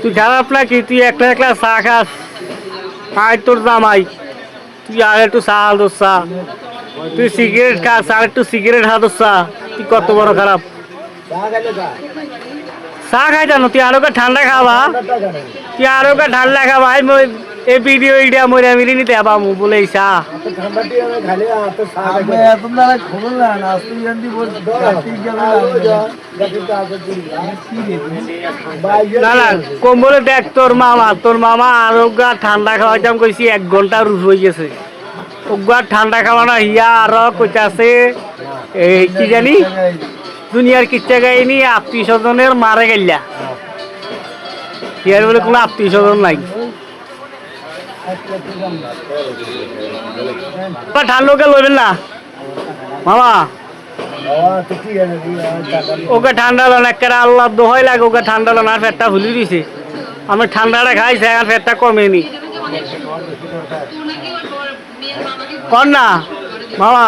তুই খারাপ নাকি? তুই একটা একলা চা খাস, আয় তোর জামাই, তুই আর একটু চা দোস চা, তুই সিগারেট খাস আর একটু সিগারেট হাতোস চা, তুই কত বড় খারাপ। চা খাই জানো তুই আরো ঠান্ডা খাবা, তুই আরো ঠান্ডা খাবা। এই ভিডিও ইডিয়া মরিয়া মিলি নিতে পাবো বলে চা না না কম বলে দেখ তোর মামা আরো ঠান্ডা খাওয়াইতাম কইছি 1 ঘন্টা রুশ হয়ে গেছে। ওগুলা ঠান্ডা খাওয়ানো হিয়া আরো কইতাছে এই কি জানি দুনিয়ার কিচ্ছা গাইনি আত্মীয় স্বজনের মারে গেলা হিয়ার বলে কোনো আত্মীয় স্বজন নাই। ঠান্ডা লইবেন না মামা, ওকে ঠান্ডা লোন একটা আল্লাহ দোহাই লাগে, ওকে ঠান্ডা লোন আর পেটটা ভুলি দিছে। আমি ঠান্ডাটা খাইছে আর পেটটা কমেনি কর না মামা।